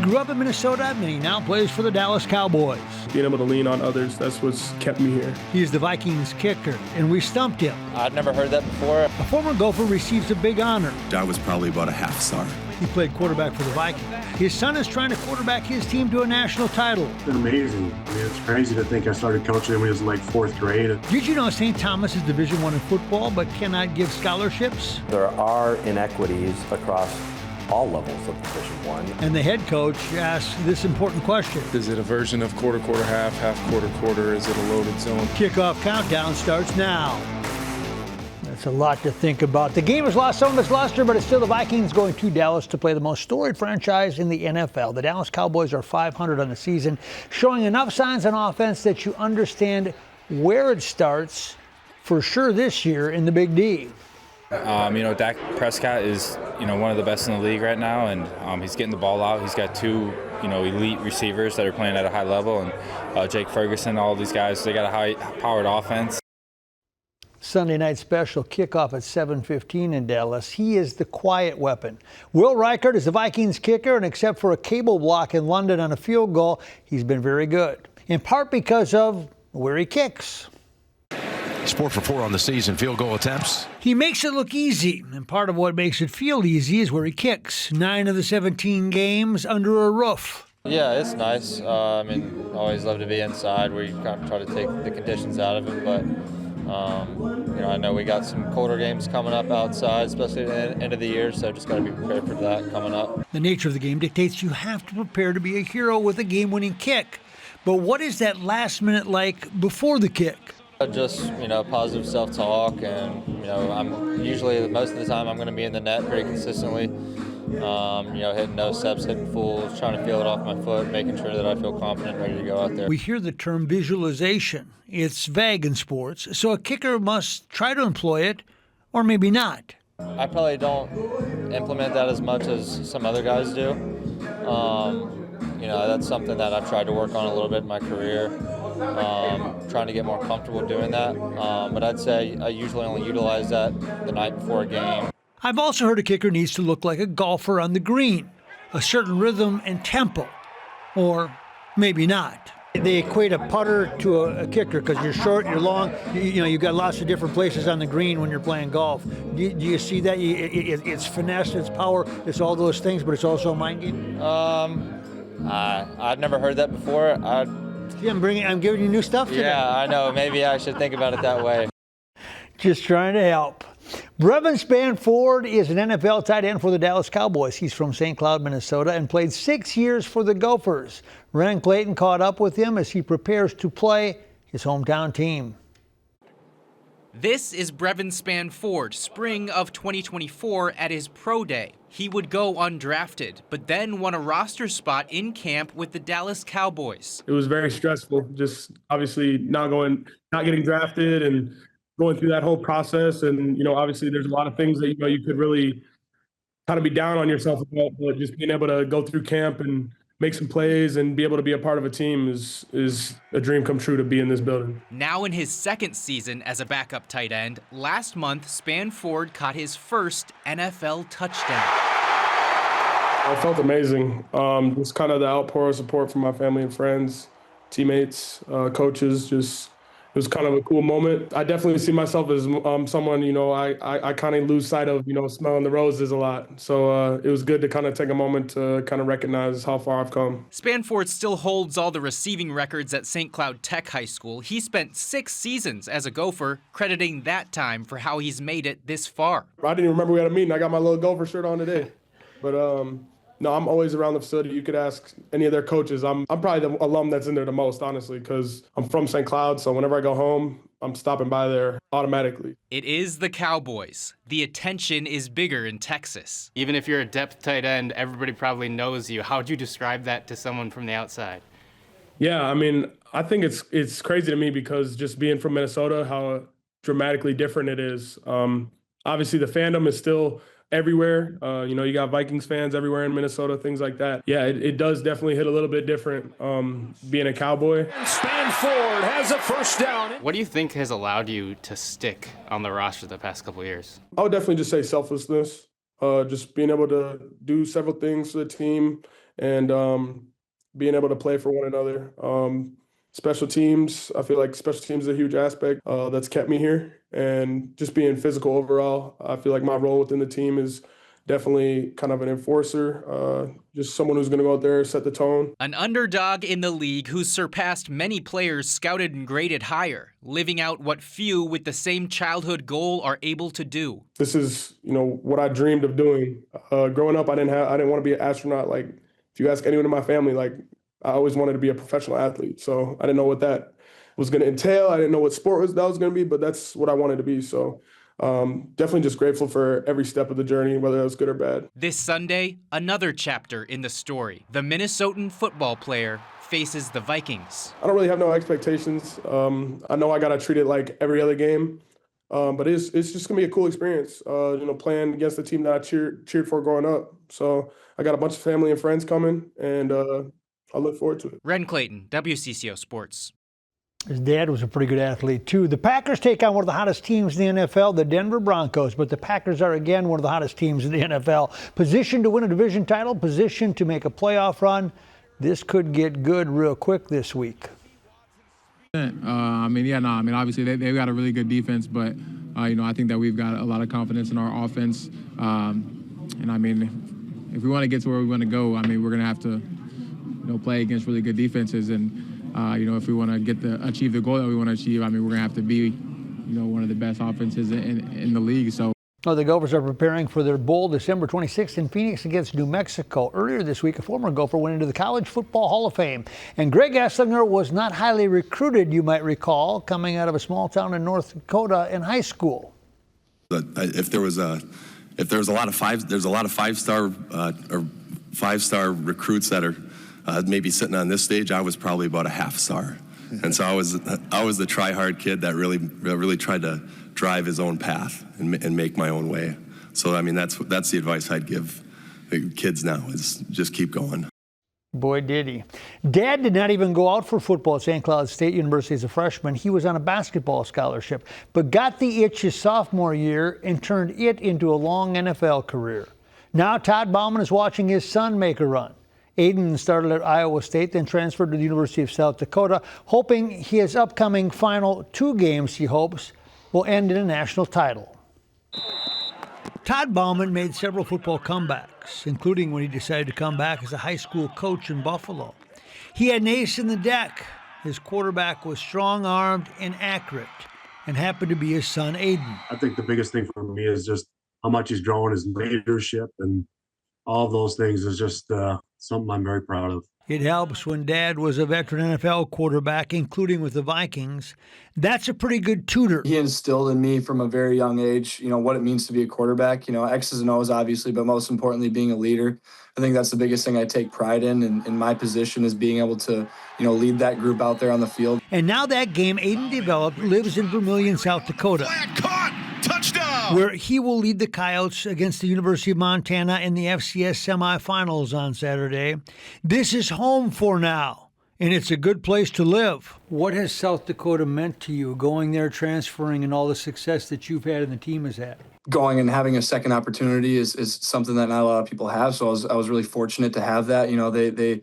grew up in Minnesota, and he now plays for the Dallas Cowboys. Being able to lean on others, that's what's kept me here. He is the Vikings kicker, and we stumped him. I'd never heard that before. A former Gopher receives a big honor. I was probably about a half star. He played quarterback for the Vikings. His son is trying to quarterback his team to a national title. It's been amazing. I mean, it's crazy to think I started coaching when I was in like 4th grade. Did you know St. Thomas is Division I in football but cannot give scholarships? There are inequities across all levels of Division I. And the head coach asks this important question. Is it a version of quarter, half, quarter? Is it a loaded zone? Kickoff Countdown starts now. That's a lot to think about. The game has lost some of its luster, but it's still the Vikings going to Dallas to play the most storied franchise in the NFL. The Dallas Cowboys are 500 on the season, showing enough signs on offense that you understand where it starts for sure this year in the Big D. Dak Prescott is, one of the best in the league right now, and he's getting the ball out. He's got two, elite receivers that are playing at a high level, and Jake Ferguson, all these guys, they got a high-powered offense. Sunday night special kickoff at 7:15 in Dallas. He is the quiet weapon. Will Reichert is the Vikings kicker, and except for a cable block in London on a field goal, he's been very good, in part because of where he kicks. He's 4 for 4 on the season, field goal attempts. He makes it look easy, and part of what makes it feel easy is where he kicks. 9 of the 17 games under a roof. Yeah, it's nice. Always love to be inside where you kind of try to take the conditions out of it, but I know we got some colder games coming up outside, especially at the end of the year, so just got to be prepared for that coming up. The nature of the game dictates you have to prepare to be a hero with a game-winning kick. But what is that last minute like before the kick? Just, positive self-talk, and, I'm usually, most of the time, I'm going to be in the net pretty consistently. Hitting no steps, hitting fulls, trying to feel it off my foot, making sure that I feel confident, ready to go out there. We hear the term visualization. It's vague in sports, so a kicker must try to employ it, or maybe not. I probably don't implement that as much as some other guys do. That's something that I've tried to work on a little bit in my career, trying to get more comfortable doing that. But I'd say I usually only utilize that the night before a game. I've also heard a kicker needs to look like a golfer on the green, a certain rhythm and tempo, or maybe not. They equate a putter to a kicker because you're short, you're long, you've got lots of different places on the green when you're playing golf. Do you see that? It's finesse, it's power, it's all those things, but it's also a mind game? I've never heard that before. I'm giving you new stuff today. Yeah, I know. Maybe I should think about it that way. Just trying to help. Brevin Spanford is an NFL tight end for the Dallas Cowboys. He's from St. Cloud, Minnesota, and played 6 years for the Gophers. Ren Clayton caught up with him as he prepares to play his hometown team. This is Brevin Spanford, spring of 2024 at his pro day. He would go undrafted, but then won a roster spot in camp with the Dallas Cowboys. It was very stressful, just obviously not getting drafted and going through that whole process. And, obviously there's a lot of things that, you could really kind of be down on yourself about, but just being able to go through camp and make some plays and be able to be a part of a team is a dream come true to be in this building. Now in his second season as a backup tight end, last month Spanford caught his first NFL touchdown. I felt amazing. Just kind of the outpour of support from my family and friends, teammates, coaches, it was kind of a cool moment. I definitely see myself as someone, I kind of lose sight of, smelling the roses a lot. So it was good to kind of take a moment to kind of recognize how far I've come. Spanford still holds all the receiving records at St. Cloud Tech High School. He spent 6 seasons as a Gopher, crediting that time for how he's made it this far. I didn't even remember we had a meeting. I got my little Gopher shirt on today. But no, I'm always around the facility. You could ask any of their coaches. I'm probably the alum that's in there the most, honestly, because I'm from St. Cloud. So whenever I go home, I'm stopping by there automatically. It is the Cowboys. The attention is bigger in Texas. Even if you're a depth tight end, everybody probably knows you. How would you describe that to someone from the outside? Yeah, I think it's crazy to me because just being from Minnesota, how dramatically different it is. Obviously, the fandom is still everywhere. You got Vikings fans everywhere in Minnesota, things like that. Yeah, it does definitely hit a little bit different being a Cowboy. Spanford has a first down. What do you think has allowed you to stick on the roster the past couple of years? I would definitely just say selflessness, just being able to do several things for the team and being able to play for one another. Special teams, I feel like special teams is a huge aspect that's kept me here, and just being physical overall. I feel like my role within the team is definitely kind of an enforcer, just someone who's going to go out there, set the tone. An underdog in the league who's surpassed many players scouted and graded higher, living out what few with the same childhood goal are able to do. This is, what I dreamed of doing. Growing up, I didn't want to be an astronaut. Like, if you ask anyone in my family, like, I always wanted to be a professional athlete. So I didn't know what that was going to entail. I didn't know what sport that was going to be, but that's what I wanted to be. So definitely just grateful for every step of the journey, whether it was good or bad. This Sunday, another chapter in the story. The Minnesotan football player faces the Vikings. I don't really have no expectations. I know I got to treat it like every other game, but it's just going to be a cool experience, playing against the team that I cheered for growing up. So I got a bunch of family and friends coming, and I look forward to it. Ren Clayton, WCCO Sports. His dad was a pretty good athlete, too. The Packers take on one of the hottest teams in the NFL, the Denver Broncos. But the Packers are, again, one of the hottest teams in the NFL. Positioned to win a division title, positioned to make a playoff run. This could get good real quick this week. Obviously they've got a really good defense, but, I think that we've got a lot of confidence in our offense. If we want to get to where we want to go, we're going to have to, play against really good defenses. And, if we want to achieve the goal that we want to achieve, we're going to have to be, one of the best offenses in the league. So. Well, the Gophers are preparing for their bowl December 26th in Phoenix against New Mexico. Earlier this week, a former Gopher went into the College Football Hall of Fame. And Greg Esslinger was not highly recruited, you might recall, coming out of a small town in North Dakota in high school. There's a lot of five-star recruits that are maybe sitting on this stage. I was probably about a half star, and so I was the try-hard kid that really tried to drive his own path and make my own way. So that's the advice I'd give the kids now, is just keep going. Boy, did he. Dad did not even go out for football at St. Cloud State University as a freshman. He was on a basketball scholarship, but got the itch his sophomore year and turned it into a long NFL career. Now Todd Bauman is watching his son make a run. Aiden started at Iowa State, then transferred to the University of South Dakota, hoping his upcoming final 2 games, he hopes, will end in a national title. Todd Bauman made several football comebacks, including when he decided to come back as a high school coach in Buffalo. He had an ace in the deck. His quarterback was strong-armed and accurate, and happened to be his son, Aiden. I think the biggest thing for me is just how much he's grown, his leadership, and all of those things is just something I'm very proud of. It helps when Dad was a veteran NFL quarterback, including with the Vikings. That's a pretty good tutor. He instilled in me from a very young age, what it means to be a quarterback. X's and O's, obviously, but most importantly, being a leader. I think that's the biggest thing I take pride in my position, is being able to, lead that group out there on the field. And now that game Aiden developed lives in Vermillion, South Dakota. Touchdown! Where he will lead the Coyotes against the University of Montana in the FCS semifinals on Saturday. This is home for now, and it's a good place to live. What has South Dakota meant to you, going there, transferring, and all the success that you've had and the team has had? Going and having a second opportunity is something that not a lot of people have. So I was really fortunate to have that. They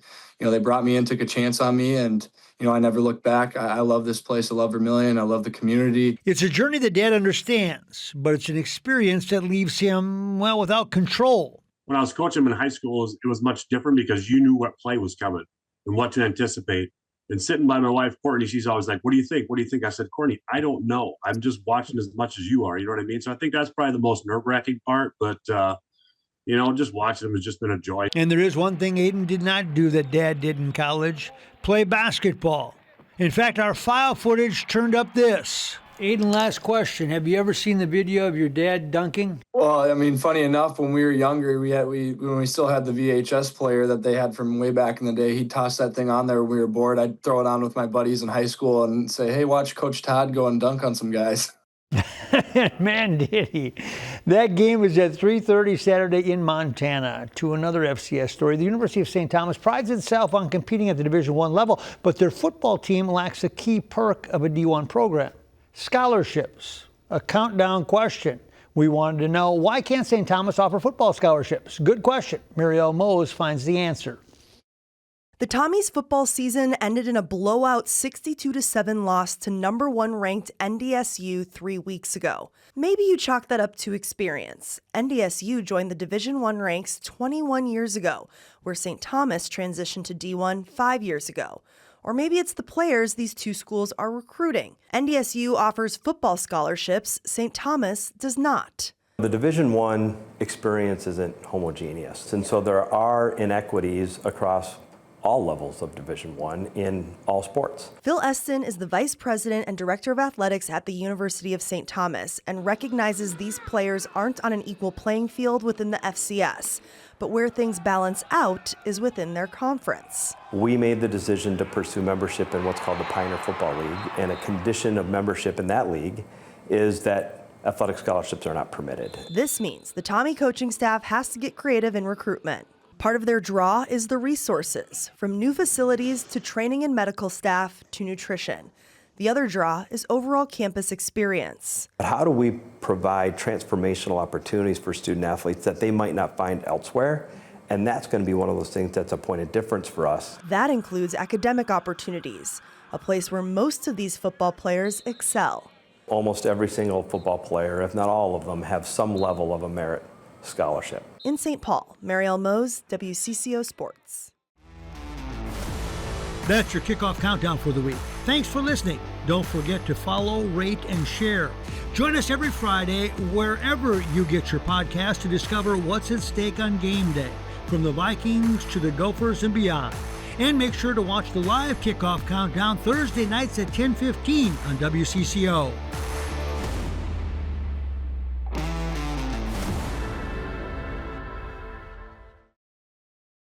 brought me in, took a chance on me, and I never looked back. I love this place. I love Vermillion. I love the community. It's a journey that Dad understands, but it's an experience that leaves him, without control. When I was coaching him in high school, it was much different because you knew what play was coming and what to anticipate. And sitting by my wife, Courtney, she's always like, what do you think? What do you think? I said, Courtney, I don't know. I'm just watching as much as you are. You know what I mean? So I think that's probably the most nerve-wracking part. But, just watching him has just been a joy. And there is one thing Aiden did not do that Dad did in college: play basketball. In fact, our file footage turned up this. Aiden, last question. Have you ever seen the video of your dad dunking? Well, funny enough, when we were younger, when we still had the VHS player that they had from way back in the day, he'd toss that thing on there when we were bored. I'd throw it on with my buddies in high school and say, hey, watch Coach Todd go and dunk on some guys. Man, did he. That game is at 3:30 Saturday in Montana. To another FCS story, the University of St. Thomas prides itself on competing at the Division I level, but their football team lacks a key perk of a D1 program: scholarships. A countdown question. We wanted to know, why can't St. Thomas offer football scholarships? Good question. Muriel Mose finds the answer. The Tommies football season ended in a blowout 62-7 loss to number 1 ranked NDSU 3 weeks ago. Maybe you chalk that up to experience. NDSU joined the Division I ranks 21 years ago, where St. Thomas transitioned to D1 5 years ago. Or maybe it's the players these two schools are recruiting. NDSU offers football scholarships, St. Thomas does not. The Division I experience isn't homogeneous, and so there are inequities across all levels of Division I in all sports. Phil Eston is the Vice President and Director of Athletics at the University of St. Thomas and recognizes these players aren't on an equal playing field within the FCS, but where things balance out is within their conference. We made the decision to pursue membership in what's called the Pioneer Football League, and a condition of membership in that league is that athletic scholarships are not permitted. This means the Tommy coaching staff has to get creative in recruitment. Part of their draw is the resources, from new facilities to training and medical staff to nutrition. The other draw is overall campus experience. How do we provide transformational opportunities for student athletes that they might not find elsewhere? And that's going to be one of those things that's a point of difference for us. That includes academic opportunities, a place where most of these football players excel. Almost every single football player, if not all of them, have some level of a merit scholarship. In St. Paul, Marielle Mose, WCCO Sports. That's your Kickoff Countdown for the week. Thanks for listening. Don't forget to follow, rate, and share. Join us every Friday wherever you get your podcast to discover what's at stake on game day, from the Vikings to the Gophers and beyond. And make sure to watch the live Kickoff Countdown Thursday nights at 10:15 on WCCO.